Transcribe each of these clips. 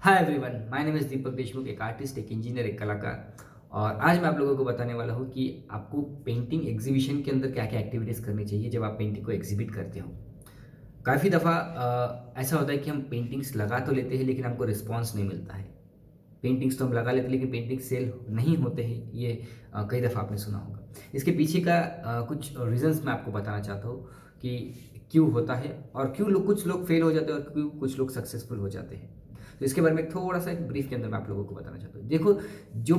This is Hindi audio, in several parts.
Hi everyone, my name is Deepak Deshmukh, एक आर्टिस्ट, एक इंजीनियर, एक कलाकार। और आज मैं आप लोगों को बताने वाला हूँ कि आपको पेंटिंग एग्जीबिशन के अंदर क्या-क्या एक्टिविटीज़ करनी चाहिए जब आप पेंटिंग को एग्ज़िबिट करते हो। काफ़ी दफ़ा ऐसा होता है कि हम पेंटिंग्स लगा तो लेते हैं लेकिन हमको रिस्पॉन्स नहीं मिलता है। पेंटिंग्स तो हम लगा लेते हैं लेकिन पेंटिंग सेल नहीं होते हैं, ये कई दफ़ा आपने सुना होगा। इसके पीछे का कुछ रीज़न्स मैं आपको बताना चाहता हूँ कि क्यों होता है और क्यों लोग कुछ लोग फेल हो जाते हैं और क्यों कुछ लोग सक्सेसफुल हो जाते हैं। तो इसके बारे में थोड़ा-सा एक ब्रीफ के अंदर मैं आप लोगों को बताना चाहता हूँ। देखो, जो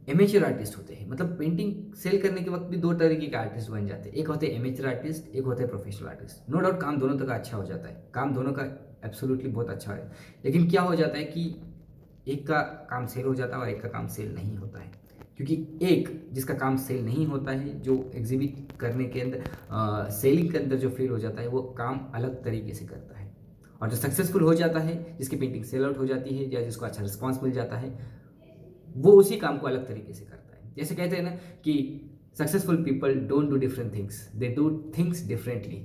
एमेच्योर आर्टिस्ट होते हैं, मतलब पेंटिंग सेल करने के वक़्त भी 2 तरीके के आर्टिस्ट बन जाते हैं। एक होते हैं एमेच्योर आर्टिस्ट, एक होते हैं प्रोफेशनल आर्टिस्ट। नो डाउट काम दोनों का अच्छा हो जाता है। काम दोनों का एब्सोल्यूटली बहुत अच्छा है। लेकिन क्या हो जाता है कि एक का काम सेल हो जाता है और एक का काम सेल नहीं होता है। क्योंकि एक जिसका काम सेल नहीं होता है, जो एग्ज़िबिट करने के अंदर सेलिंग के अंदर जो फेल हो जाता है, वो काम अलग तरीके से करता है। और जो सक्सेसफुल हो जाता है, जिसकी पेंटिंग सेल आउट हो जाती है या जिसको अच्छा रिस्पॉन्स मिल जाता है, वो उसी काम को अलग तरीके से करता है। जैसे कहते हैं ना कि successful people don't do different things, they do things differently.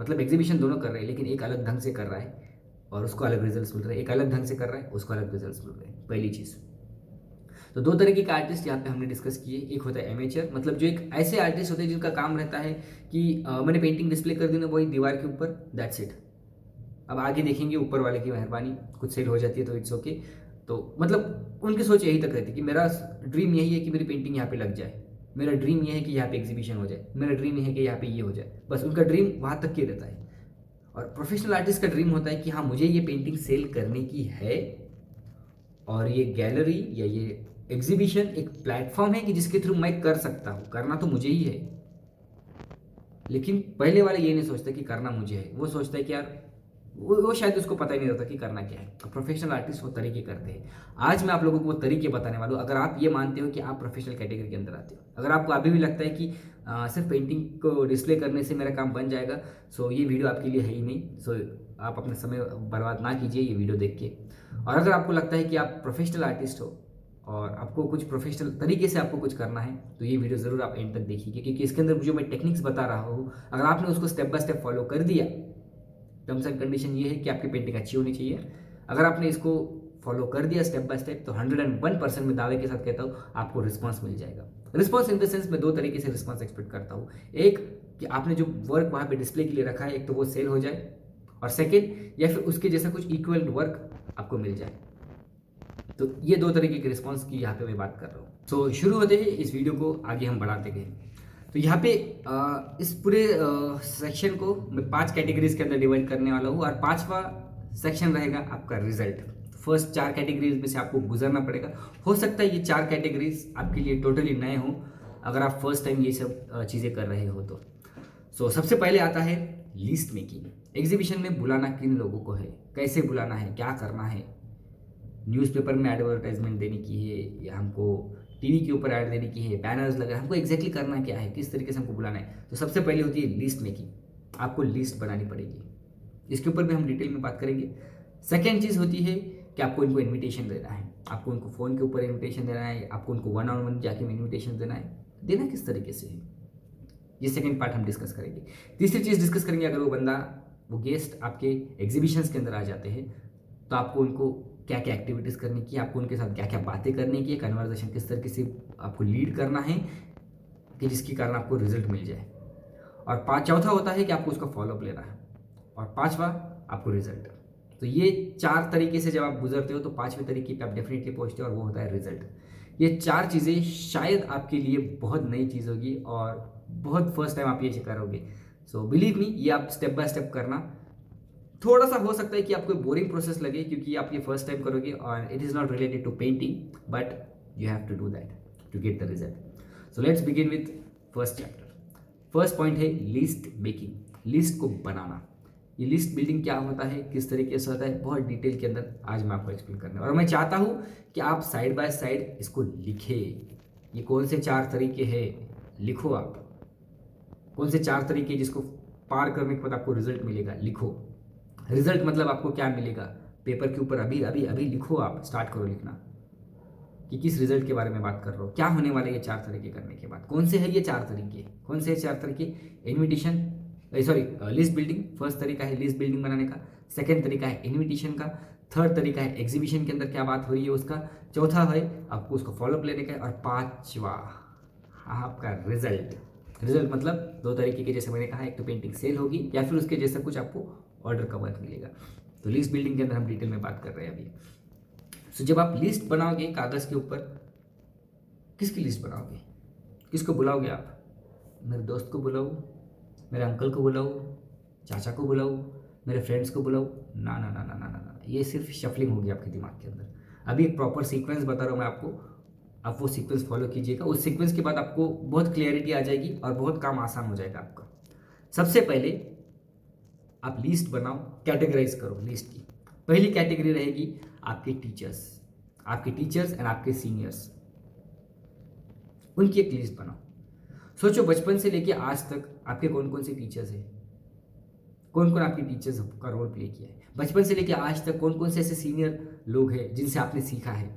मतलब एग्ज़िबिशन दोनों कर रहे हैं लेकिन एक अलग ढंग से कर रहा है और उसको अलग रिजल्ट्स मिल रहे हैं। एक अलग ढंग से कर रहा है, उसको अलग रिजल्ट्स मिल रहे हैं, पहली चीज़। तो 2 तरीके के आर्टिस्ट यहाँ पे हमने डिस्कस किए। एक होता है एमेचर, मतलब जो एक ऐसे आर्टिस्ट होते हैं जिनका काम रहता है कि मैंने पेंटिंग डिस्प्ले कर दी ना वही दीवार के ऊपर, दैट्स इट। अब आगे देखेंगे ऊपर वाले की मेहरबानी, कुछ सेल हो जाती है तो इट्स ओके। तो मतलब उनकी सोच यही तक रहती है कि मेरा ड्रीम यही है कि मेरी पेंटिंग यहाँ पे लग जाए। मेरा ड्रीम ये है कि यहाँ पे एग्जीबिशन हो जाए। मेरा ड्रीम ये है कि यहाँ पे ये हो जाए। बस उनका ड्रीम वहाँ तक ही रहता है। और प्रोफेशनल आर्टिस्ट का ड्रीम होता है कि हाँ, मुझे ये पेंटिंग सेल करने की है और ये गैलरी या ये एग्जीबिशन एक प्लेटफॉर्म है कि जिसके थ्रू मैं कर सकता हूँ। करना तो मुझे ही है। लेकिन पहले वाला ये नहीं सोचता कि करना मुझे है। वो सोचता है कि यार वो शायद उसको पता ही नहीं रहता कि करना क्या है। प्रोफेशनल आर्टिस्ट वो तरीके करते हैं। आज मैं आप लोगों को वो तरीके बताने वाला हूँ। अगर आप ये मानते हो कि आप प्रोफेशनल कैटेगरी के अंदर आते हो, अगर आपको अभी भी लगता है कि सिर्फ पेंटिंग को डिस्प्ले करने से मेरा काम बन जाएगा, सो ये वीडियो आपके लिए है ही नहीं। सो आप अपना समय बर्बाद ना कीजिए ये वीडियो देख के। और अगर आपको लगता है कि आप प्रोफेशनल आर्टिस्ट हो और आपको कुछ प्रोफेशनल तरीके से आपको कुछ करना है, तो ये वीडियो ज़रूर आप एंड तक देखिए, क्योंकि इसके अंदर जो मैं टेक्निक्स बता रहा हूँ, अगर आपने उसको स्टेप बाय स्टेप फॉलो कर दिया, टर्म्स एंड कंडीशन ये है कि आपकी पेंटिंग अच्छी होनी चाहिए। अगर आपने इसको फॉलो कर दिया स्टेप बाय स्टेप, तो 101% में दावे के साथ कहता हूँ आपको रिस्पॉन्स मिल जाएगा। रिस्पॉन्स इन द सेंस मैं 2 तरीके से रिस्पॉन्स एक्सपेक्ट करता हूँ। एक कि आपने जो वर्क वहाँ पे डिस्प्ले के लिए रखा है, एक तो वो सेल हो जाए, और सेकेंड या फिर उसके जैसा कुछ इक्वल वर्क आपको मिल जाए। तो ये 2 तरीके के रिस्पॉन्स की यहाँ पे मैं बात कर रहा हूँ। सो शुरू होते ही इस वीडियो को आगे हम बढ़ाते गए। तो यहाँ पे इस पूरे सेक्शन को मैं 5 कैटेगरीज के अंदर डिवाइड करने वाला हूँ और 5वां सेक्शन रहेगा आपका रिजल्ट। फर्स्ट 4 कैटेगरीज में से आपको गुजरना पड़ेगा। हो सकता है ये 4 कैटेगरीज आपके लिए टोटली नए हों, अगर आप फर्स्ट टाइम ये सब चीज़ें कर रहे हो तो। सो सबसे पहले आता है लिस्ट मेकिंग। एग्जीबिशन में बुलाना किन लोगों को है, कैसे बुलाना है, क्या करना है। न्यूज़पेपर में एडवर्टाइजमेंट देने की है या हमको टीवी के ऊपर ऐड देने की है, बैनर्स लगा, हमको एग्जैक्टली करना क्या है, किस तरीके से हमको बुलाना है। तो सबसे पहले होती है लिस्ट मेकिंग। आपको लिस्ट बनानी पड़ेगी, इसके ऊपर भी हम डिटेल में बात करेंगे। सेकेंड चीज़ होती है कि आपको इनको इन्विटेशन देना है। आपको उनको फ़ोन के ऊपर इन्विटेशन देना है, आपको उनको 1-on-1 जाके इन्विटेशन देना है। देना किस तरीके से है, ये सेकेंड पार्ट हम डिस्कस करेंगे। तीसरी चीज़ डिस्कस करेंगे, अगर वो बंदा, वो गेस्ट आपके एग्जीबिशंस के अंदर आ जाते हैं, तो आपको उनको क्या क्या एक्टिविटीज़ करनी की, आपको उनके साथ क्या क्या बातें करने की है, कन्वर्सेशन किस तरीके से आपको लीड करना है कि जिसके कारण आपको रिजल्ट मिल जाए। और चौथा होता है कि आपको उसका फॉलोअप लेना है, और 5वां आपको रिजल्ट। तो ये 4 तरीके से जब आप गुजरते हो तो 5वें तरीके पे आप डेफिनेटली पहुंचते हो, और वो होता है रिजल्ट। ये 4 चीज़ें शायद आपके लिए बहुत नई चीज़ होगी और बहुत फर्स्ट टाइम आप ये करोगे। सो बिलीव मी, ये आप स्टेप बाय स्टेप करना। थोड़ा सा हो सकता है कि आपको बोरिंग प्रोसेस लगे क्योंकि आप ये फर्स्ट टाइम करोगे और it is not related to painting, but you have to do that to get the result. So let's begin with first chapter. First point है लिस्ट मेकिंग, लिस्ट को बनाना। ये लिस्ट बिल्डिंग क्या होता है, किस तरीके से होता है, बहुत डिटेल के अंदर आज मैं आपको एक्सप्लेन करने और मैं चाहता हूँ कि आप साइड बाय साइड इसको लिखे। ये कौन से 4 तरीके हैं, लिखो आप। कौन से 4 तरीके जिसको पार करने के बाद आपको रिजल्ट मिलेगा, लिखो। रिजल्ट मतलब आपको क्या मिलेगा, पेपर के ऊपर अभी अभी अभी लिखो। आप स्टार्ट करो लिखना कि किस रिजल्ट के बारे में बात कर रहा हो, क्या होने वाला है ये 4 तरीके करने के बाद। कौन से है ये 4 तरीके, कौन से 4 तरीके? Invitation, sorry, list building. First तरीका है लिस्ट बिल्डिंग बनाने का, सेकेंड तरीका है इन्विटेशन का, थर्ड तरीका है एग्जीबिशन के अंदर क्या बात हो रही है उसका, चौथा है आपको उसको फॉलोअप लेने का है, और पांचवा आपका रिजल्ट मतलब दो तरीके के, जैसे मैंने कहा, एक तो पेंटिंग सेल होगी या फिर उसके जैसा कुछ आपको ऑर्डर का वर्क मिलेगा। तो लिस्ट बिल्डिंग के अंदर हम डिटेल में बात कर रहे हैं अभी। तो जब आप लिस्ट बनाओगे कागज़ के ऊपर, किसकी लिस्ट बनाओगे, किसको बुलाओगे आप? मेरे दोस्त को बुलाऊँ, मेरे अंकल को बुलाऊँ, चाचा को बुलाऊँ, मेरे फ्रेंड्स को बुलाऊँ? ना ना ना ना ना ना ना, ये सिर्फ शफलिंग होगी आपके दिमाग के अंदर। अभी एक प्रॉपर सीक्वेंस बता रहा हूँ मैं आपको, आप वो सीक्वेंस फॉलो कीजिएगा। उस सीक्वेंस के बाद आपको बहुत क्लियरिटी आ जाएगी और बहुत काम आसान हो जाएगा आपका। सबसे पहले आप लिस्ट बनाओ, कैटेगराइज करो लिस्ट की। पहली कैटेगरी रहेगी आपके टीचर्स एंड आपके सीनियर्स, उनकी एक लिस्ट बनाओ। सोचो बचपन से लेके आज तक आपके कौन कौन से टीचर्स हैं, कौन कौन आपके टीचर्स का रोल प्ले किया है। बचपन से लेके आज तक कौन कौन से ऐसे सीनियर लोग हैं जिनसे आपने सीखा है।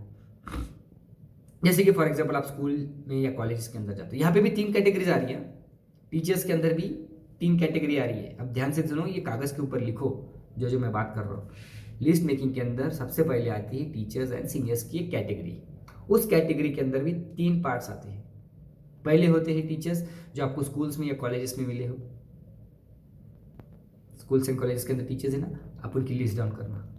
जैसे कि फॉर एग्जांपल आप स्कूल में या कॉलेज के अंदर जाते हो, यहाँ पे भी 3 कैटेगरीज आ रही है, टीचर्स के अंदर भी 3 कैटेगरी आ रही है। अब ध्यान से सुनो, ये कागज़ के ऊपर लिखो जो जो मैं बात कर रहा हूँ। लिस्ट मेकिंग के अंदर सबसे पहले आती है टीचर्स एंड सीनियर्स की एक कैटेगरी। उस कैटेगरी के अंदर भी 3 पार्ट्स आते हैं। पहले होते हैं टीचर्स जो आपको स्कूल्स में या कॉलेजेस में मिले हो, स्कूल्स एंड कॉलेजेस के अंदर टीचर्स है ना, आप उनकी लिस्ट डाउन करना।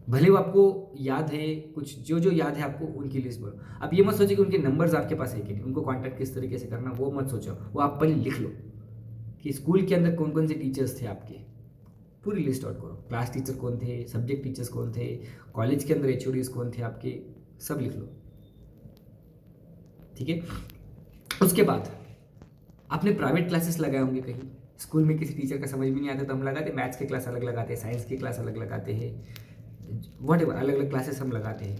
भले वो आपको याद है, कुछ जो जो याद है आपको उनकी लिस्ट बोलो। अब ये मत सोचो कि उनके नंबर्स आपके पास है कि नहीं, उनको कांटेक्ट किस तरीके से करना वो मत सोचो, वो आप पहले लिख लो कि स्कूल के अंदर कौन कौन से टीचर्स थे आपके, पूरी लिस्ट आउट करो। क्लास टीचर कौन थे, सब्जेक्ट टीचर्स कौन थे, कॉलेज के अंदर HODs कौन थे आपके, सब लिख लो, ठीक है। उसके बाद आपने प्राइवेट क्लासेस लगाए होंगे कहीं, स्कूल में किसी टीचर का समझ में नहीं आता तो हम लगाते, मैथ्स की क्लास अलग लगाते हैं, साइंस की क्लास अलग लगाते हैं, व्हाटएवर अलग अलग क्लासेस हम लगाते हैं।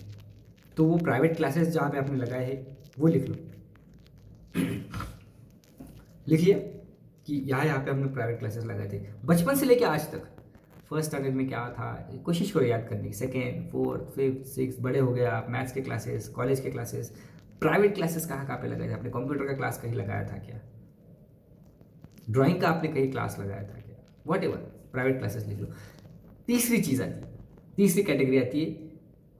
तो वो प्राइवेट क्लासेस जहाँ पे आपने लगाए हैं वो लिख लो। लिखिए कि यहाँ पे हमने प्राइवेट क्लासेस लगाए थे बचपन से लेके आज तक। फर्स्ट स्टैंडर्ड में क्या था, कोशिश करो याद करने की, सेकेंड, फोर्थ, फिफ्थ, सिक्स, बड़े हो गया आप, मैथ्स के क्लासेस, कॉलेज के क्लासेस, प्राइवेट क्लासेस कहाँ पे लगाए थे आपने? कंप्यूटर का क्लास कहीं लगाया था क्या? ड्राइंग का आपने कहीं क्लास लगाया था क्या? व्हाटएवर, प्राइवेट क्लासेस लिख लो। तीसरी चीज़ आती है, तीसरी कैटेगरी आती है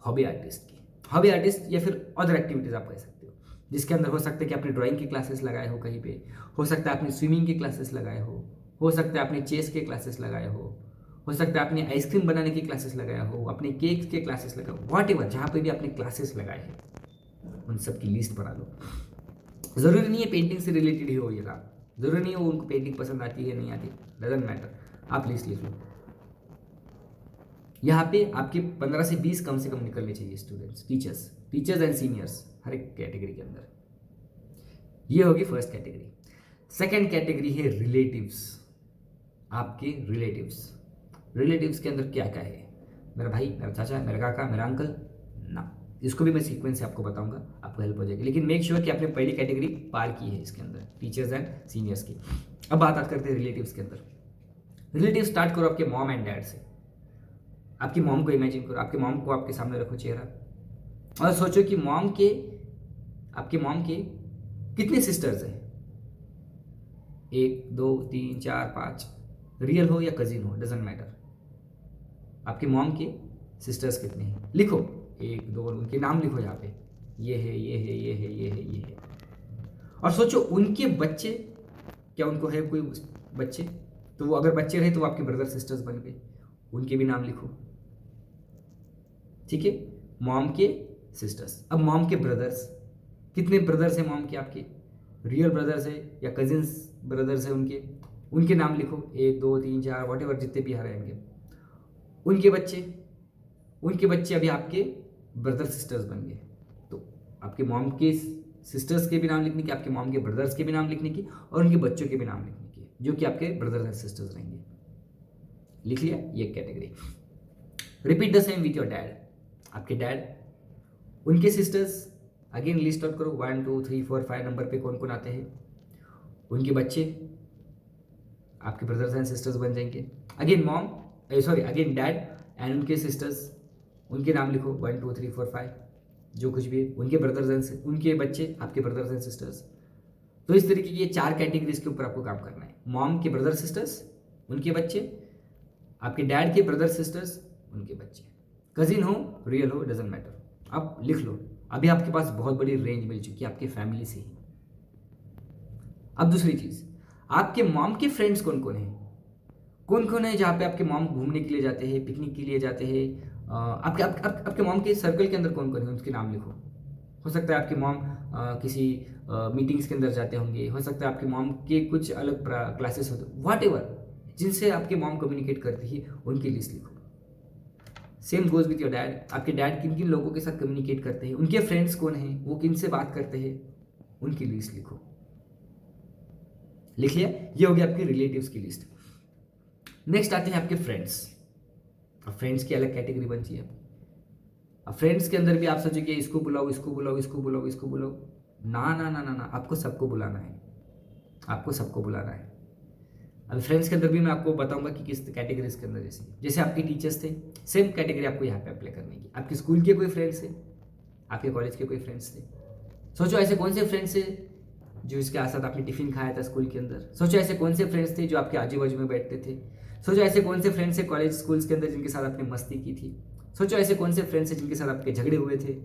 हॉबी आर्टिस्ट की। हॉबी आर्टिस्ट या फिर अदर एक्टिविटीज़ आप कह सकते हो, जिसके अंदर हो सकता है कि आपने ड्राइंग की क्लासेस लगाए हो कहीं पे, हो सकता है आपने स्विमिंग की क्लासेस लगाए हो सकता है आपने चेस के क्लासेस लगाए हो सकता है आपने आइसक्रीम बनाने की क्लासेस लगाया हो, अपने केक के क्लासेस लगाए हो, व्हाटएवर जहाँ पे भी आपने क्लासेस लगाए हैं उन सब की लिस्ट बना लो। ज़रूरी नहीं है पेंटिंग से रिलेटेड ही हो ये काम, ज़रूरी नहीं है वो उनको पेंटिंग पसंद आती है नहीं आती, डजंट मैटर, आप लिस्ट लिख लो। यहाँ पे आपके 15 से 20 कम से कम निकलने चाहिए स्टूडेंट्स, टीचर्स एंड सीनियर्स हर एक कैटेगरी के अंदर। ये होगी फर्स्ट कैटेगरी। सेकेंड कैटेगरी है रिलेटिव्स, आपके रिलेटिव्स के अंदर क्या क्या है? मेरा भाई, मेरा चाचा, मेरा काका, मेरा अंकल ना, इसको भी मैं सीक्वेंस से आपको बताऊंगा, आपको हेल्प हो जाएगी। लेकिन मेक श्योर कि आपने पहली कैटेगरी पार की है इसके अंदर, टीचर्स एंड सीनियर्स की। अब बात करते हैं रिलेटिव्स के अंदर। रिलेटिव स्टार्ट करो आपके मॉम एंड डैड से। आपकी मॉम को इमेजिन करो, आपके मॉम को आपके सामने रखो चेहरा और सोचो कि आपके मॉम के कितने सिस्टर्स हैं? 1 2 3 4 5, रियल हो या कजिन हो, डजेंट मैटर। आपके मॉम के सिस्टर्स कितने हैं लिखो, 1 2, उनके नाम लिखो यहाँ पे, ये है ये है ये है ये है ये है। और सोचो उनके बच्चे, क्या उनको है कोई बच्चे? तो वो अगर बच्चे रहे तो वो आपके ब्रदर सिस्टर्स बन गए, उनके भी नाम लिखो, ठीक है। मॉम के सिस्टर्स। अब मॉम के ब्रदर्स, कितने ब्रदर्स हैं मॉम के आपके? रियल ब्रदर्स है या कजिन्स ब्रदर्स है उनके नाम लिखो, 1 2 3 4 व्हाटएवर जितने भी रहेंगे। उनके बच्चे अभी आपके ब्रदर सिस्टर्स बन गए, तो आपके मॉम के सिस्टर्स के भी नाम लिखने की, आपके मॉम के ब्रदर्स के भी नाम लिखने की और उनके बच्चों के भी नाम लिखने की, जो कि आपके ब्रदर्स एंड सिस्टर्स रहेंगे। लिख लिया ये category. Repeat the same with your dad. आपके डैड, उनके सिस्टर्स, अगेन लिस्ट आउट करो 1 2 3 4 5 नंबर पे कौन कौन आते हैं। उनके बच्चे आपके ब्रदर्स एंड सिस्टर्स बन जाएंगे। अगेन डैड एंड उनके सिस्टर्स, उनके नाम लिखो 1 2 3 4 5 जो कुछ भी है। उनके बच्चे आपके ब्रदर्स एंड सिस्टर्स। तो इस तरीके की 4 कैटेगरीज के ऊपर आपको काम करना है। मॉम के ब्रदर सिस्टर्स, उनके बच्चे, आपके डैड के ब्रदर सिस्टर्स, उनके बच्चे। कजिन हो, रियल हो, डजेंट मैटर, आप लिख लो। अभी आपके पास बहुत बड़ी रेंज मिल चुकी है आपकी फैमिली से ही। अब दूसरी चीज, आपके मॉम के फ्रेंड्स कौन कौन है, कौन कौन है जहाँ पे आपके मॉम घूमने के लिए जाते हैं, पिकनिक के लिए जाते हैं। आपके मॉम के सर्कल के अंदर कौन कौन है उसके नाम लिखो। हो सकता है आपकी मॉम किसी मीटिंग्स के अंदर जाते होंगे, हो सकता है आपकी मॉम के कुछ अलग क्लासेस होते, व्हाट एवर जिनसे आपके मॉम कम्युनिकेट करती है उनकी लिस्ट लिखो। Same goes with your dad, आपके डैड किन किन लोगों के साथ कम्युनिकेट करते हैं, उनके फ्रेंड्स कौन हैं, वो किन से बात करते हैं, उनकी लिस्ट लिखो। लिख लिया, ये हो गया आपके रिलेटिव्स की लिस्ट। नेक्स्ट आते हैं आपके फ्रेंड्स। अब फ्रेंड्स की अलग कैटेगरी बनती है। अब फ्रेंड्स के अंदर भी आप सोचो कि इसको बुलाओ, इसको बुलाओ, इसको बुलाओ, इसको बुलाओ, ना ना ना ना ना, आपको सबको बुलाना है, आपको सबको बुलाना है। अब फ्रेंड्स के अंदर भी मैं आपको बताऊंगा कि किस कैटेगरीज के अंदर, जैसे आपके टीचर्स थे, सेम कैटेगरी आपको यहाँ पे अप्लाई करने की। आपके स्कूल के कोई फ्रेंड्स थे, आपके कॉलेज के कोई फ्रेंड्स थे, सोचो ऐसे कौन से फ्रेंड्स थे जो इसके साथ आपने टिफिन खाया था स्कूल के अंदर। सोचो ऐसे कौन से फ्रेंड्स थे जो आपके आजू बाजू में बैठते थे। सोचो ऐसे कौन से फ्रेंड्स थे कॉलेज स्कूल्स के अंदर जिनके साथ आपने मस्ती की थी। सोचो ऐसे कौन से फ्रेंड्स थे जिनके साथ आपके झगड़े हुए थे।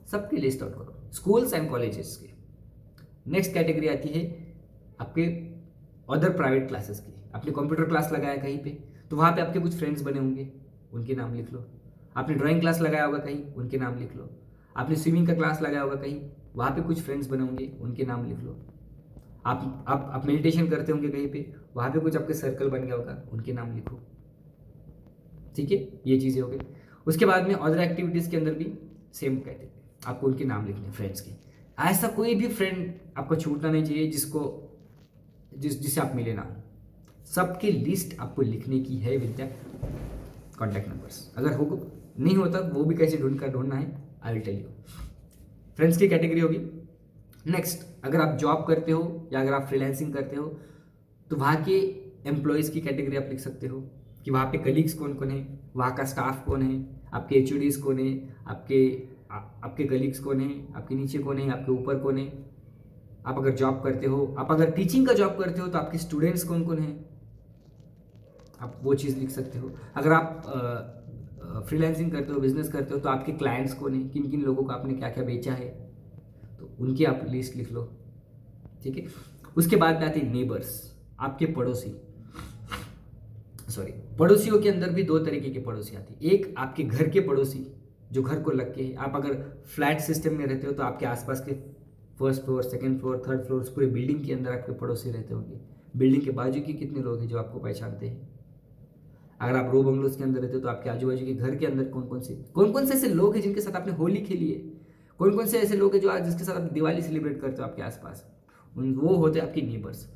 सबकी लिस्ट आउट करो, स्कूल्स एंड कॉलेजेस के। नेक्स्ट कैटेगरी आती है आपके अदर प्राइवेट क्लासेस की। आपने कंप्यूटर क्लास लगाया कहीं पे, तो वहाँ पे आपके कुछ फ्रेंड्स बने होंगे, उनके नाम लिख लो। आपने ड्राइंग क्लास लगाया होगा कहीं, उनके नाम लिख लो। आपने स्विमिंग का क्लास लगाया होगा कहीं, वहाँ पे कुछ फ्रेंड्स बने होंगे, उनके नाम लिख लो। आप मेडिटेशन करते होंगे कहीं पे, वहाँ पे कुछ आपके सर्कल बन गया होगा, उनके नाम लिखो। ठीक है, ये चीज़ें हो गई। उसके बाद में अदर एक्टिविटीज़ के अंदर भी सेम कैटेगरी, आपको उनके नाम लिखने फ्रेंड्स के। ऐसा कोई भी फ्रेंड आपको छूटना नहीं चाहिए जिससे आप मिले ना हो। सबकी लिस्ट आपको लिखने की है विद द कॉन्टैक्ट नंबर्स। अगर हो नहीं होता वो भी कैसे ढूंढना है, I will tell you. Friends की कैटेगरी होगी। नेक्स्ट, अगर आप जॉब करते हो या अगर आप फ्रीलांसिंग करते हो तो वहाँ के एम्प्लॉयज़ की कैटेगरी आप लिख सकते हो कि वहाँ पे कलीग्स कौन कौन है, वहाँ का स्टाफ कौन है, आपके एचओडीज कौन है, आपके कलीग्स कौन है, आपके नीचे कौन है, आपके ऊपर कौन है। आप अगर जॉब करते हो, आप अगर टीचिंग का जॉब करते हो तो आपके स्टूडेंट्स कौन कौन हैं, आप वो चीज़ लिख सकते हो। अगर आप फ्रीलांसिंग करते हो, बिजनेस करते हो, तो आपके क्लाइंट्स कौन हैं, किन किन लोगों को आपने क्या क्या बेचा है, तो उनकी आप लिस्ट लिख लो। ठीक है। उसके बाद में आते हैं नेबर्स, आपके पड़ोसी। सॉरी, पड़ोसियों के अंदर भी दो तरीके के पड़ोसी आते हैं। एक आपके घर के पड़ोसी जो घर को लग के है। आप अगर फ्लैट सिस्टम में रहते हो तो आपके आसपास के first floor, second floor, third floor, पूरे बिल्डिंग के अंदर आपके पड़ोसी रहते होंगे। बिल्डिंग के बाजू के कितने लोग हैं जो आपको पहचानते हैं। अगर आप रो बंगलोज के अंदर रहते हो तो आपके आजू बाजू के घर के अंदर कौन कौन से ऐसे लोग हैं जिनके साथ आपने होली खेली है, कौन कौन से ऐसे लोग हैं जो आज जिसके साथ आप दिवाली सेलिब्रेट करते हो आपके आसपास, वो होते हैं आपके नेबर्स।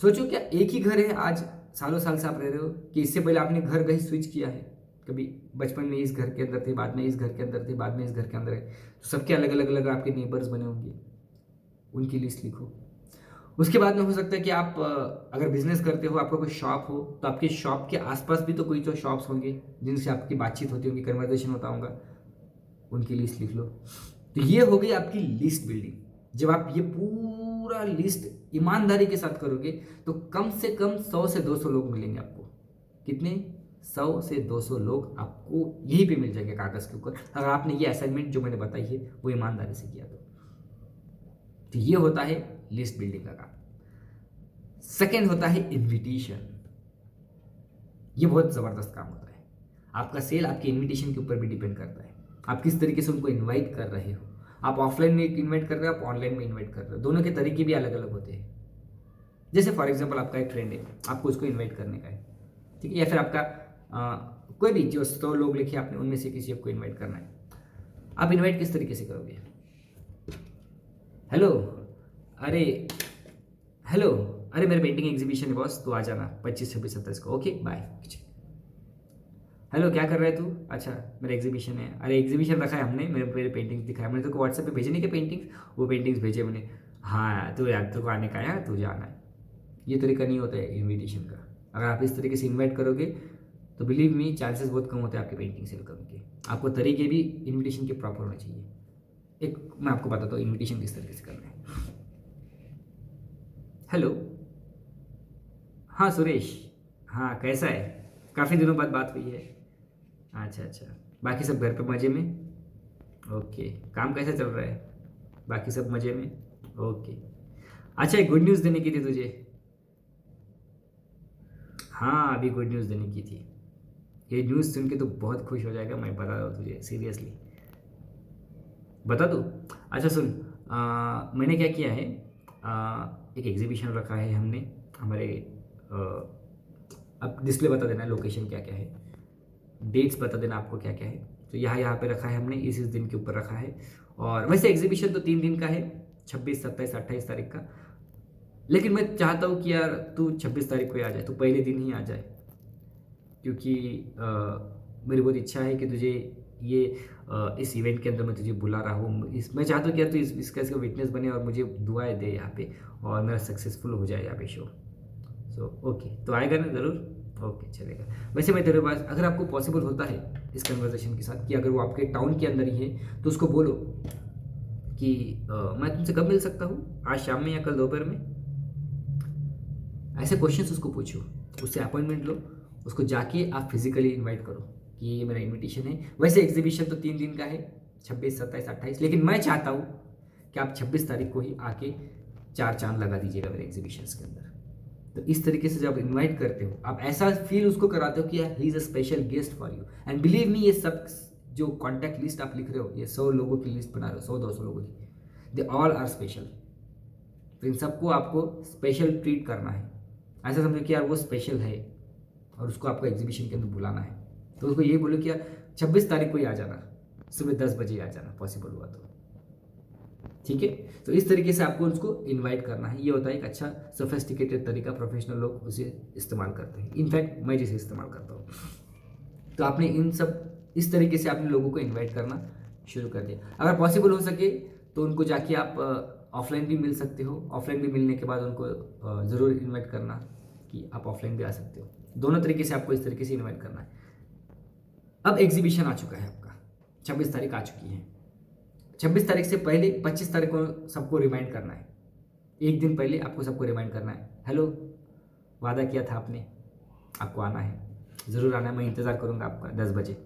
सोचो क्या एक ही घर है, आज सालों साल से आप रह रहे हो, कि इससे पहले आपने घर कहीं स्विच किया है, कभी बचपन में इस घर के अंदर थे, बाद में इस घर के अंदर थे, बाद में इस घर के अंदर है, तो सबके अलग अलग अलग आपके नेबर्स बने होंगे, उनकी लिस्ट लिखो। उसके बाद में हो सकता है कि आप अगर बिजनेस करते हो, आपका कोई शॉप हो, तो आपके शॉप के आसपास भी तो कोई तो शॉप्स होंगे जिनसे आपकी बातचीत होती होगी, कन्वर्सेशन होता होगा, उनकी लिस्ट लिख लो। तो ये हो गई आपकी लिस्ट बिल्डिंग। जब आप ये पूरा लिस्ट ईमानदारी के साथ करोगे तो कम से कम 100 से 200 लोग मिलेंगे आपको। कितने? 100 से 200 लोग आपको यहीं पे मिल जाएंगे कागज के ऊपर, अगर आपने ये असाइनमेंट जो मैंने बताई है वो ईमानदारी से किया तो ये होता है लिस्ट बिल्डिंग का काम। सेकेंड होता है इन्विटेशन। ये बहुत जबरदस्त काम होता है। आपका सेल आपके इन्विटेशन के ऊपर भी डिपेंड करता है, आप किस तरीके से उनको इन्वाइट कर रहे हो। आप ऑफलाइन में इन्वाइट कर रहे हो, आप ऑनलाइन में इन्वाइट कर रहे हो, दोनों के तरीके भी अलग अलग होते हैं। जैसे फॉर एग्जांपल आपका एक फ्रेंड है, आपको उसको इन्वाइट करने का है, ठीक है, या फिर आपका कोई भी जो 100 लोग लिखे आपने, उनमें से किसी को इन्वाइट करना है। आप इन्वाइट किस तरीके से करोगे? हेलो, अरे हेलो, अरे मेरे पेंटिंग एग्जीबिशन है बॉस, तो आ जाना 25, 26, 27 को, ओके बाय। हेलो, क्या कर रहा है तू? अच्छा, मेरा एग्जीबिशन है। अरे एग्जीबिशन रखा है हमने, मेरे पेंटिंग्स दिखाया मैंने तेरे को व्हाट्सएप पे भेजे नहीं क्या पेंटिंग्स, वो पेंटिंग्स भेजे मैंने। हाँ तो यार तेरे को आने का है, यार तुझे आना है। ये तरीका नहीं होता है इन्विटेशन का। अगर आप इस तरीके से इन्वाइट करोगे तो बिलीव मी चांसेस बहुत कम होते हैं आपके पेंटिंग सेल करने के। आपको तरीके भी इन्विटेशन के प्रॉपर होने चाहिए। एक मैं आपको बताता हूँ इन्विटेशन किस तरीके से करना है। हेलो, हाँ सुरेश, हाँ कैसा है, काफ़ी दिनों बाद बात हुई है। अच्छा अच्छा, बाकी सब घर पे मज़े में? ओके, काम कैसा चल रहा है? बाकी सब मज़े में? ओके। अच्छा, एक गुड न्यूज़ देने की थी तुझे। हाँ, अभी गुड न्यूज़ देने की थी। ये न्यूज़ सुन के तो बहुत खुश हो जाएगा, मैं बता रहा हूँ तुझे सीरियसली। बता दूँ? अच्छा सुन, मैंने क्या किया है, एक एग्जीबिशन रखा है हमने हमारे, अब डिस्प्ले बता देना लोकेशन क्या क्या है, डेट्स बता देना आपको क्या क्या है। तो यहाँ यहाँ पे रखा है हमने, इस दिन के ऊपर रखा है। और वैसे एग्जीबिशन तो 3 दिन का है, 26, 27, 28 तारीख का। लेकिन मैं चाहता हूँ कि यार तू 26 तारीख को ही आ जाए, तू पहले दिन ही आ जाए, क्योंकि मेरी बहुत इच्छा है कि तुझे ये इस इवेंट के अंदर मैं तुझे बुला रहा हूँ। मैं चाहता हूँ कि यार तू इसका इसका विटनेस बने और मुझे दुआएं दे यहाँ पे, और मेरा सक्सेसफुल हो जाए यहाँ पे शो। सो ओके, तो आएगा ना ज़रूर? ओके चलेगा। वैसे मैं तेरे पास, अगर आपको पॉसिबल होता है इस कन्वर्सेशन के साथ, कि अगर वो आपके टाउन के अंदर ही है, तो उसको बोलो कि मैं तुमसे कब मिल सकता हूँ, आज शाम में या कल दोपहर में। ऐसे क्वेश्चंस उसको पूछो, उससे अपॉइंटमेंट लो, उसको जाके आप फिजिकली इनवाइट करो कि ये मेरा इनविटेशन है। वैसे एग्जीबिशन तो 3 दिन का है, 26, 27, 28, लेकिन मैं चाहता हूँ कि आप 26 तारीख को ही आके 4 चांद लगा दीजिएगा मेरे एग्जीबिशंस के अंदर। तो इस तरीके से जब इनवाइट करते हो, आप ऐसा फील उसको कराते हो कि he is a special guest for you. And believe me, ये सब जो कॉन्टैक्ट लिस्ट आप लिख रहे हो, ये 100 लोगों की लिस्ट बना रहे हो, 100-200 लोगों की, दे ऑल आर स्पेशल। तो इन सबको आपको स्पेशल ट्रीट करना है। ऐसा समझो कि यार वो स्पेशल है और उसको आपको एग्जीबिशन के अंदर बुलाना है। तो उसको ये बोलो कि यार 26 तारीख को ही आ जाना, सुबह 10 बजे आ जाना, पॉसिबल हुआ तो। ठीक है, तो इस तरीके से आपको उसको इनवाइट करना है। ये होता है एक अच्छा सोफिस्टिकेटेड तरीका, प्रोफेशनल लोग उसे इस्तेमाल करते हैं, इनफैक्ट मैं जिसे इस्तेमाल करता हूँ। तो आपने इन सब इस तरीके से आपने लोगों को इनवाइट करना शुरू कर दिया। अगर पॉसिबल हो सके तो उनको जाके आप ऑफलाइन भी मिल सकते हो, ऑफलाइन भी मिलने के बाद उनको ज़रूर इन्वाइट करना कि आप ऑफलाइन भी आ सकते हो। दोनों तरीके से आपको इस तरीके से इन्वाइट करना है। अब एग्जीबिशन आ चुका है आपका, 26 तारीख आ चुकी है। 26 तारीख से पहले 25 तारीख को सबको रिमाइंड करना है। एक दिन पहले आपको सबको रिमाइंड करना है, हेलो, वादा किया था आपने, आपको आना है, ज़रूर आना है, मैं इंतज़ार करूँगा आपका 10 बजे।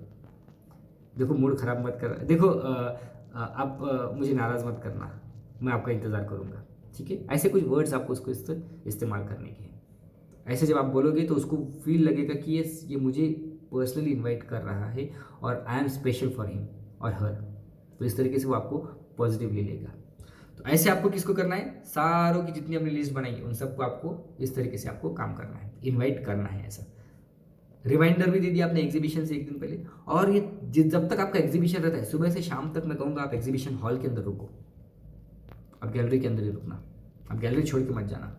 देखो मूड ख़राब मत कर, देखो आप मुझे नाराज़ मत करना, मैं आपका इंतज़ार करूँगा। ठीक है, ऐसे कुछ वर्ड्स आपको उसको इस्तेमाल करने के हैं। ऐसे जब आप बोलोगे तो उसको फील लगेगा कि ये मुझे पर्सनली इनवाइट कर रहा है और I am special for him और हर। तो इस तरीके से वो आपको पॉजिटिवली लेगा। तो ऐसे आपको किसको करना है, सारों की जितनी अपनी लिस्ट बनाई है उन सबको आपको इस तरीके से आपको काम करना है, इनवाइट करना है। ऐसा रिमाइंडर भी दे दिया आपने एग्जीबिशन से एक दिन पहले। और ये जब तक आपका एग्जीबिशन रहता है, सुबह से शाम तक, मैं कहूँगा आप एग्जीबिशन हॉल के अंदर रुको, आप गैलरी के अंदर ही रुकना, आप गैलरी छोड़ के मत जाना।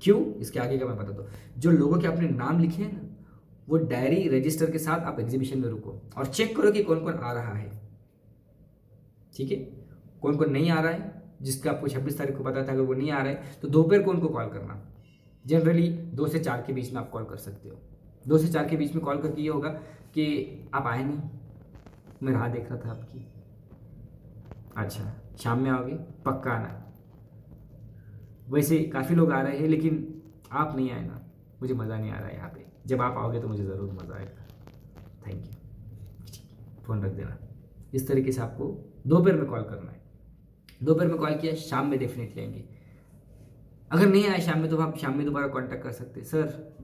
क्यों, इसके आगे का मैं बता दूँ। जो लोगों के आपने नाम लिखे हैं ना, वो डायरी रजिस्टर के साथ आप एग्जीबिशन में रुको और चेक करो कि कौन कौन आ रहा है। ठीक है, कौन कौन नहीं आ रहा है, जिसका आपको 26 तारीख को पता था, अगर वो नहीं आ रहा है तो दोपहर को उनको कॉल करना। जनरली 2 से 4 के बीच में आप कॉल कर सकते हो। 2 से 4 के बीच में कॉल करके ये होगा कि आप आए नहीं, मैं राह देख रहा था आपकी। अच्छा, शाम में आओगे, पक्का आना। वैसे काफ़ी लोग आ रहे हैं लेकिन आप नहीं आए ना, मुझे मज़ा नहीं आ रहा है यहाँ पे, जब आप आओगे तो मुझे ज़रूर मज़ा आएगा। थैंक यू, फ़ोन रख देना। इस तरीके से आपको दोपहर में कॉल करना है। दोपहर में कॉल किया, शाम में डेफिनेटली आएंगे। अगर नहीं आए शाम में तो आप शाम में दोबारा कांटेक्ट कर सकते हैं, सर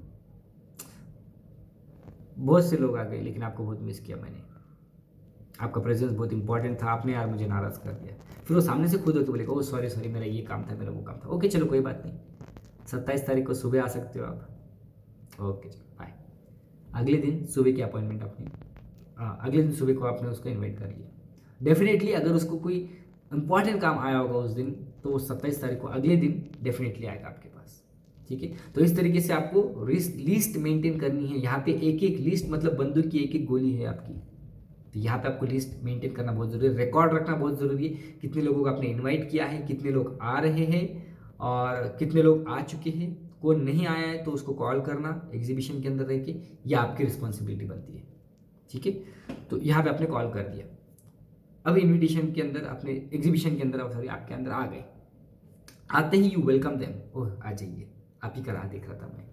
बहुत से लोग आ गए लेकिन आपको बहुत मिस किया मैंने, आपका प्रेजेंस बहुत इंपॉर्टेंट था, आपने यार मुझे नाराज़ कर दिया। फिर वो सामने से खुद होकर बोलेगा, ओ सॉरी सॉरी, मेरा ये काम था, मेरा वो काम था। ओके चलो कोई बात नहीं, 27 तारीख को सुबह आ सकते हो आप। ओके चलो बाय। अगले दिन सुबह की अपॉइंटमेंट आपने, अगले दिन सुबह को आपने उसको इन्वाइट कर लिया। डेफिनेटली अगर उसको कोई इंपॉर्टेंट काम आया होगा उस दिन, तो वो 27 तारीख को अगले दिन डेफिनेटली आएगा आपके पास। ठीक है, तो इस तरीके से आपको लिस्ट मेंटेन करनी है। यहाँ पे एक एक लिस्ट, मतलब बंदूक की एक एक गोली है आपकी, तो यहाँ पे आपको लिस्ट मेंटेन करना बहुत ज़रूरी है, रिकॉर्ड रखना बहुत ज़रूरी है। कितने लोगों को आपने इनवाइट किया है, कितने लोग आ रहे हैं और कितने लोग आ चुके हैं। कौन नहीं आया है तो उसको कॉल करना एग्जीबिशन के अंदर रह के, यह आपकी रिस्पॉन्सिबिलिटी बनती है। ठीक है, तो यहाँ पे आपने कॉल कर दिया। अब इनविटेशन के अंदर, अपने एग्जीबिशन के अंदर, सॉरी आपके अंदर आ गए। आते ही यू वेलकम देम, ओह आ जाइए, आप ही का राह देख रहा था मैं,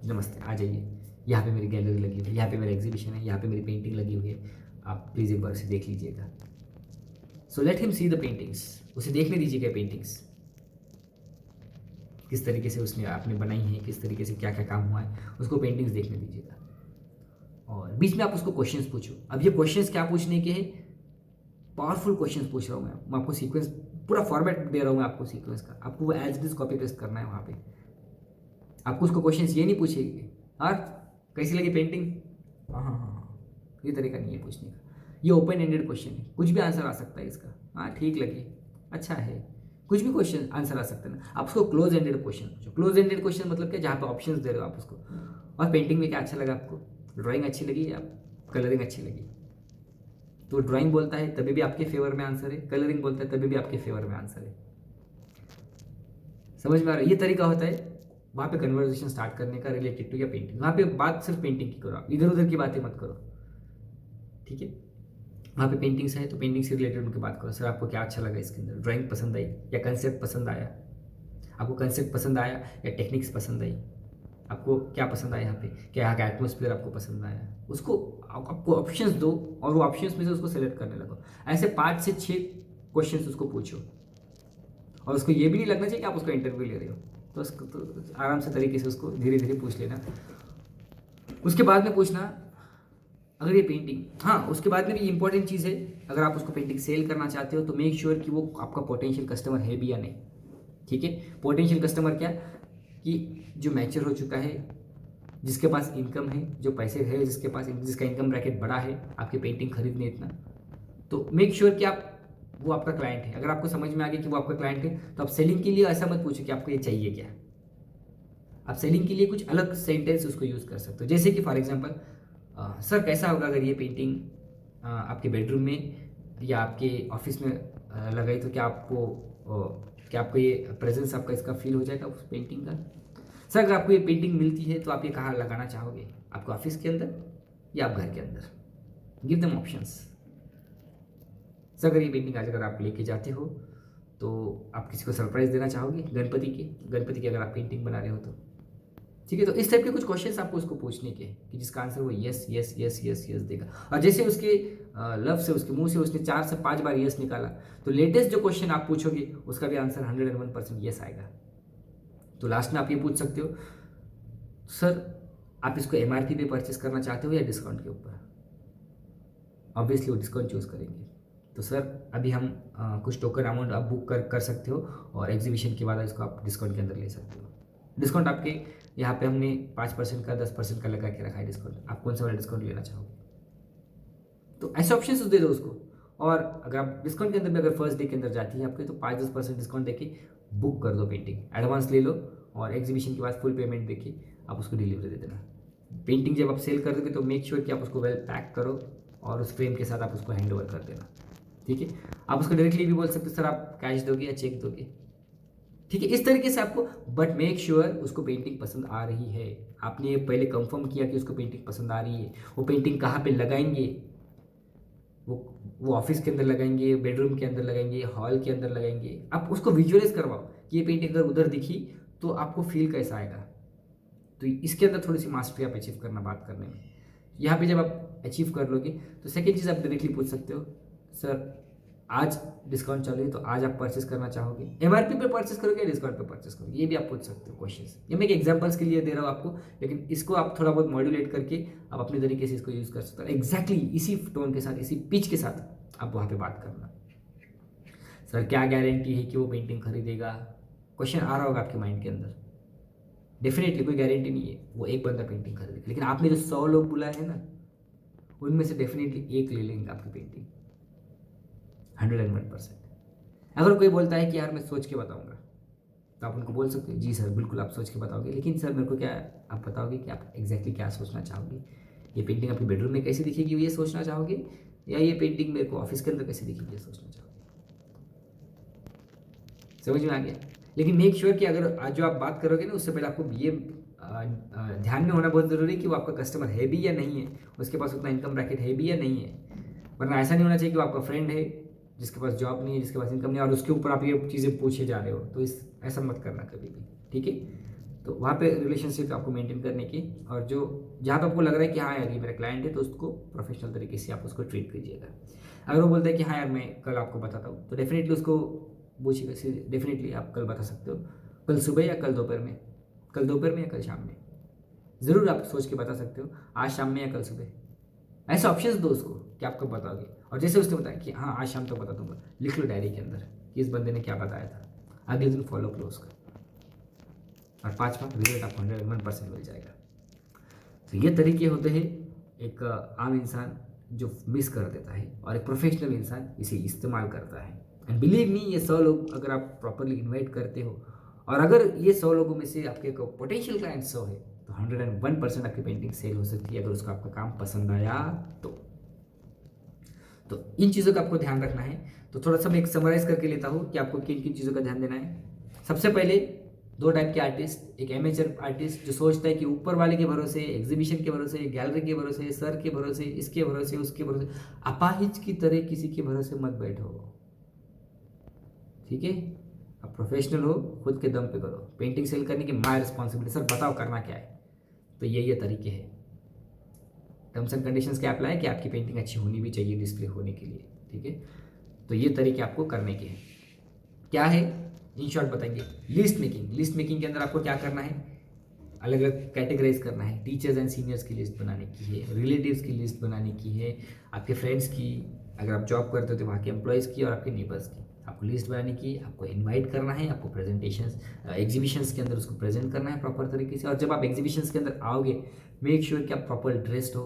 नमस्ते, आ जाइए। यहाँ पे मेरी गैलरी लगी हुई है, यहाँ पे मेरा एग्जीबिशन है, यहाँ पे मेरी पेंटिंग लगी हुई है, आप प्लीज़ एक बार उसे देख लीजिएगा। So let him see the paintings, उसे देखने दीजिएगा पेंटिंग्स किस तरीके से उसने आपने बनाई है, किस तरीके से क्या क्या काम हुआ है, उसको पेंटिंग्स देखने दीजिएगा। और बीच में आप उसको क्वेश्चंस पूछो। अब ये क्वेश्चंस क्या पूछने के हैं, पावरफुल क्वेश्चंस पूछ रहा हूँ मैं आपको सीक्वेंस पूरा फॉर्मेट दे रहा हूँ मैं आपको सीक्वेंस का, आपको वो as it is copy paste करना है वहाँ पे। आपको उसको क्वेश्चंस ये नहीं पूछेगी और कैसी लगी पेंटिंग, हाँ हाँ हाँ हाँ, ये तरीका नहीं है पूछने का। ये ओपन एंडेड क्वेश्चन है, कुछ भी आंसर आ सकता है इसका, हाँ ठीक लगी, अच्छा है, कुछ भी क्वेश्चन आंसर आ सकता है ना। आप उसको क्लोज एंडेड क्वेश्चन पूछो। क्लोज एंडेड क्वेश्चन मतलब क्या, जहाँ पे ऑप्शंस दे रहे हो आप उसको। और पेंटिंग में क्या अच्छा लगा आपको, ड्राइंग अच्छी लगी या कलरिंग अच्छी लगी। तो ड्राइंग बोलता है तभी भी आपके फेवर में आंसर है, कलरिंग बोलता है तभी भी आपके फेवर में आंसर है। समझ में आ रहा है, ये तरीका होता है वहाँ पे कन्वर्सेशन स्टार्ट करने का रिलेटेड टू या पेंटिंग। वहाँ पे बात सिर्फ पेंटिंग की करो, आप इधर उधर की बातें मत करो, ठीक है। वहाँ पे पेंटिंग्स है तो पेंटिंग से रिलेटेड उनकी बात करो। सर आपको क्या अच्छा लगा इसके अंदर, ड्राइंग पसंद आई या कंसेप्ट पसंद आया, आपको कंसेप्ट पसंद आया या टेक्निक्स पसंद आई, आपको क्या पसंद आया यहाँ पे, क्या यहाँ का एटमोसफियर आपको पसंद आया। उसको आपको ऑप्शंस दो और वो ऑप्शंस में से उसको सेलेक्ट करने लगो। ऐसे 5 से 6 क्वेश्चन उसको पूछो और उसको ये भी नहीं लगना चाहिए कि आप उसका इंटरव्यू ले रहे हो। तो उसको तो आराम से तरीके से उसको धीरे धीरे पूछ लेना। उसके बाद में पूछना अगर ये पेंटिंग, हाँ उसके बाद में भी इंपॉर्टेंट चीज़ है, अगर आप उसको पेंटिंग सेल करना चाहते हो तो मेक श्योर कि वो आपका पोटेंशियल कस्टमर है भी या नहीं, ठीक है। पोटेंशियल कस्टमर क्या, कि जो मैच्योर हो चुका है, जिसके पास इनकम है, जो पैसे है, जिसका इनकम ब्रैकेट बड़ा है आपकी पेंटिंग खरीदने इतना। तो मेक श्योर कि आप वो आपका क्लाइंट है। अगर आपको समझ में आ गया कि वो आपका क्लाइंट है तो आप सेलिंग के लिए ऐसा मत पूछो कि आपको ये चाहिए क्या। आप सेलिंग के लिए कुछ अलग सेंटेंस उसको यूज़ कर सकते हो, जैसे कि फॉर एग्जांपल सर कैसा होगा अगर ये पेंटिंग आपके बेडरूम में या आपके ऑफिस में लगाई तो क्या आपको ये प्रेजेंस आपका इसका फील हो जाएगा उस पेंटिंग का। सर अगर आपको ये पेंटिंग मिलती है तो आप ये कहाँ लगाना चाहोगे, आपके ऑफिस के अंदर या आप घर के अंदर। Give them options. सर अगर ये पेंटिंग आज अगर आप लेके जाते हो तो आप किसी को सरप्राइज देना चाहोगे, गणपति की अगर आप पेंटिंग बना रहे हो तो, ठीक है। तो इस टाइप के कुछ क्वेश्चंस आपको उसको पूछने के कि जिसका आंसर वो yes yes yes yes yes देगा। और जैसे उसके लव से, उसके मुंह से उसने 4 से 5 बार यस निकाला तो लेटेस्ट जो क्वेश्चन आप पूछोगे उसका भी आंसर 101% यस आएगा। तो लास्ट में आप ये पूछ सकते हो, सर आप इसको MRP पे परचेस करना चाहते हो या डिस्काउंट के ऊपर। ऑब्वियसली वो डिस्काउंट चूज़ करेंगे। तो सर अभी हम कुछ टोकन अमाउंट आप बुक कर सकते हो और एग्जीबिशन के बाद इसको आप डिस्काउंट के अंदर ले सकते हो। डिस्काउंट आपके यहाँ पे हमने 5% का 10% का लगा के रखा है डिस्काउंट, आप कौन सा वाला डिस्काउंट लेना चाहोगे। तो ऐसे ऑप्शन दे दो उसको। और अगर आप डिस्काउंट के अंदर भी अगर फर्स्ट डे के अंदर जाती है आपके तो 5-10% डिस्काउंट देके बुक कर दो पेंटिंग, एडवांस ले लो और एग्जीबिशन के बाद फुल पेमेंट देके आप उसको डिलीवरी दे देना। पेंटिंग जब आप सेल कर दोगे तो मेक श्योर कि आप उसको वेल पैक करो और उस फ्रेम के साथ आप उसको हैंड ओवर कर देना, ठीक है। आप उसको डायरेक्टली भी बोल सकते हो सर आप कैश दोगे या चेक दोगे, ठीक है। इस तरीके से आपको, बट मेक श्योर उसको पेंटिंग पसंद आ रही है। आपने ये पहले कंफर्म किया कि उसको पेंटिंग पसंद आ रही है। वो पेंटिंग कहाँ पे लगाएंगे, वो ऑफिस के अंदर लगाएंगे, बेडरूम के अंदर लगाएंगे, हॉल के अंदर लगाएंगे। आप उसको विजुअलाइज करवाओ कि ये पेंटिंग अगर उधर दिखी तो आपको फील कैसा आएगा। तो इसके अंदर थोड़ी सी मास्टरी आप अचीव करना बात करने में। यहाँ पे जब आप अचीव कर लोगे तो सेकेंड चीज़ आप डायरेक्टली पूछ सकते हो, सर आज डिस्काउंट चालू है तो आज आप परचेस करना चाहोगे, MRP पे परचेस करोगे या डिस्काउंट पे परचेस करोगे। ये भी आप पूछ सकते हो क्वेश्चंस। ये मैं एक एग्जांपल्स के लिए दे रहा हूँ आपको, लेकिन इसको आप थोड़ा बहुत मॉड्यूलेट करके आप अपने तरीके से इसको यूज़ कर सकते हो। एग्जैक्टली इसी टोन के साथ, इसी पिच के साथ आप वहाँ पे बात करना। सर क्या गारंटी है कि वो पेंटिंग खरीदेगा, क्वेश्चन आ रहा होगा आपके माइंड के अंदर। डेफिनेटली कोई गारंटी नहीं है वो एक बंदा पेंटिंग खरीदेगा, लेकिन आपने जो 100 लोग बुलाए हैं ना उनमें से डेफिनेटली एक ले लेंगे आपकी पेंटिंग 101%। अगर कोई बोलता है कि यार मैं सोच के बताऊंगा तो आप उनको बोल सकते हो जी सर बिल्कुल आप सोच के बताओगे, लेकिन सर मेरे को क्या आप बताओगे कि आप एग्जैक्टली क्या सोचना चाहोगे। ये पेंटिंग आपके बेडरूम में कैसे दिखेगी ये सोचना चाहोगे, या ये पेंटिंग मेरे को ऑफिस के अंदर कैसे दिखेगी ये सोचना चाहोगे। समझ में आ गया। लेकिन मेक श्योर कि अगर आज जो आप बात करोगे ना उससे पहले आपको ये ध्यान में होना बहुत ज़रूरी है कि वो आपका कस्टमर है भी या नहीं है, उसके पास उतना इनकम ब्रैकेट है भी या नहीं है। वरना ऐसा नहीं होना चाहिए कि वो आपका फ्रेंड है जिसके पास जॉब नहीं है, जिसके पास इनकम नहीं है और उसके ऊपर आप ये चीज़ें पूछे जा रहे हो। तो ऐसा मत करना कभी भी, ठीक है। तो वहाँ पे रिलेशनशिप आपको मेंटेन करने की, और जो जहाँ पे आपको लग रहा है कि हाँ यार ये मेरा क्लाइंट है, तो उसको प्रोफेशनल तरीके से आप उसको ट्रीट कीजिएगा। अगर वो बोलता है कि हाँ यार मैं कल आपको बताता हूँ, तो डेफिनेटली उसको पूछिएगा, डेफिनेटली आप कल बता सकते हो, कल सुबह या कल दोपहर में, कल दोपहर में या कल शाम में, ज़रूर आप सोच के बता सकते हो, आज शाम में या कल सुबह। ऐसे ऑप्शंस दो उसको कि आप कब बताओगे, और जैसे उसने बताया कि हाँ आज शाम तक बता दूंगा, लिख लो डायरी के अंदर कि इस बंदे ने क्या बताया था, अगले दिन फॉलो करो उसका, और 5वां रिजल्ट आपको 101% मिल जाएगा। तो ये तरीके होते हैं एक आम इंसान जो मिस कर देता है, और एक प्रोफेशनल इंसान इसे इस्तेमाल करता है। एंड बिलीव मी, ये 100 लोग अगर आप प्रॉपरली इन्वाइट करते हो, और अगर ये 100 लोगों में से आपके पोटेंशियल क्लाइंट 100 है, तो 101% आपकी पेंटिंग सेल हो सकती है, अगर उसको आपका काम पसंद आया तो। इन चीज़ों का आपको ध्यान रखना है। तो थोड़ा सा मैं एक समराइज करके लेता हूँ कि आपको किन किन चीज़ों का ध्यान देना है। सबसे पहले 2 टाइप के आर्टिस्ट, एक एमेचर आर्टिस्ट जो सोचता है कि ऊपर वाले के भरोसे, एग्जीबिशन के भरोसे, गैलरी के भरोसे, सर के भरोसे, इसके भरोसे, उसके भरोसे, अपाहिज की तरह किसी के भरोसे मत बैठो, ठीक है। आप प्रोफेशनल हो, खुद के दम पे करो। पेंटिंग सेल करने की माय रिस्पॉन्सिबिलिटी, सर बताओ करना क्या है। तो ये तरीके हैं। टर्म्स एंड कंडीशंस क्या अप्लाई है कि आपकी पेंटिंग अच्छी होनी भी चाहिए डिस्प्ले होने के लिए, ठीक है। तो ये तरीके आपको करने के हैं। क्या है, इन शॉर्ट बताएंगे। लिस्ट मेकिंग, लिस्ट मेकिंग के अंदर आपको क्या करना है, अलग अलग कैटेगराइज करना है। टीचर्स एंड सीनियर्स की लिस्ट बनाने की है, रिलेटिव्स की लिस्ट बनाने की है, आपके फ्रेंड्स की, अगर आप जॉब करते हो तो वहाँ के एम्प्लॉयज़ की, और आपके नेबर्स की आपको लिस्ट बनाने की, आपको इनवाइट करना है, आपको प्रेजेंटेशंस एग्जीबिशंस के अंदर उसको प्रेजेंट करना है प्रॉपर तरीके से। और जब आप एग्जीबिशंस के अंदर आओगे, मेक श्योर कि आप प्रॉपर ड्रेस्ड हो,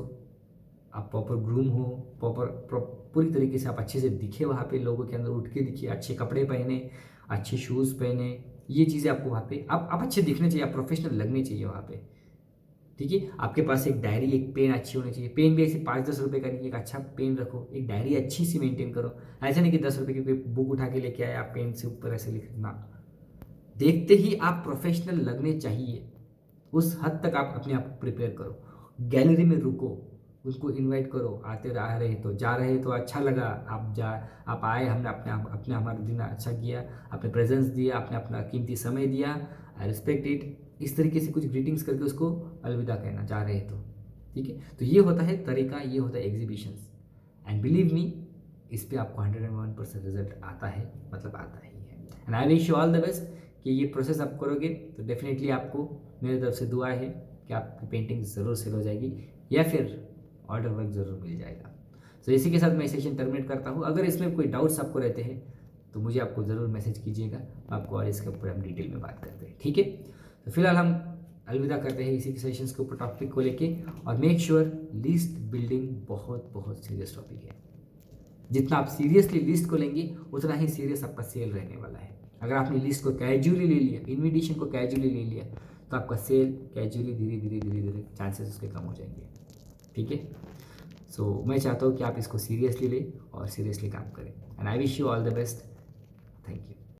आप प्रॉपर ग्रूम हो, पूरी तरीके से आप अच्छे से दिखे, वहाँ पे लोगों के अंदर उठ के दिखिए, अच्छे कपड़े पहने, अच्छे शूज़ पहने, ये चीज़ें आपको वहाँ पे आप अच्छे दिखने चाहिए, आप प्रोफेशनल लगने चाहिए वहाँ पे, ठीक है। आपके पास एक डायरी, एक पेन अच्छी होनी चाहिए। पेन भी ऐसे 5-10 रुपये का नहीं, एक अच्छा पेन रखो। एक डायरी अच्छी सी मेंटेन करो, ऐसा नहीं कि 10 रुपये की कोई बुक उठा के लेके आए आप, पेन से ऊपर ऐसे लिखना। देखते ही आप प्रोफेशनल लगने चाहिए, उस हद तक आप अपने आप को प्रिपेयर करो। गैलरी में रुको, उनको इनवाइट करो, आते आ रहे तो, जा रहे तो अच्छा लगा, आप आए, हमने अपने हमारा दिन अच्छा किया, आपने प्रेजेंस दिया, आपने अपना कीमती समय दिया, आई रिस्पेक्ट इट। इस तरीके से कुछ ग्रीटिंग्स करके उसको अलविदा कहना, जा रहे तो, ठीक है। तो ये होता है तरीका, ये होता है एग्जीबिशंस। एंड बिलीव मी, इस पर आपको 101% रिजल्ट आता है, मतलब आता ही है। And I wish you all the best कि ये प्रोसेस आप करोगे तो डेफिनेटली आपको मेरी तरफ से दुआ है कि आपकी पेंटिंग ज़रूर सेल हो जाएगी, या फिर ऑर्डर वर्क ज़रूर मिल जाएगा। तो इसी के साथ मैं सेशन टर्मिनेट करता हूँ। अगर इसमें कोई डाउट्स आपको रहते हैं तो मुझे आपको ज़रूर मैसेज कीजिएगा, आपको और इसके ऊपर हम डिटेल में बात करते हैं, ठीक है। तो फिलहाल हम अलविदा करते हैं इसी के सेशंस के ऊपर टॉपिक को लेके। और मेक श्योर लिस्ट बिल्डिंग बहुत बहुत सीरियस टॉपिक है। जितना आप सीरियसली लिस्ट को लेंगे, उतना ही सीरियस आपका सेल रहने वाला है। अगर आपने लिस्ट को कैजुअली ले लिया, इन्विटेशन को कैजुअली ले लिया, तो आपका सेल कैजुअली धीरे धीरे धीरे धीरे चांसेस उसके कम हो जाएंगे, ठीक है। सो मैं चाहता हूँ कि आप इसको सीरियसली लें और सीरियसली काम करें। And I wish you all the best.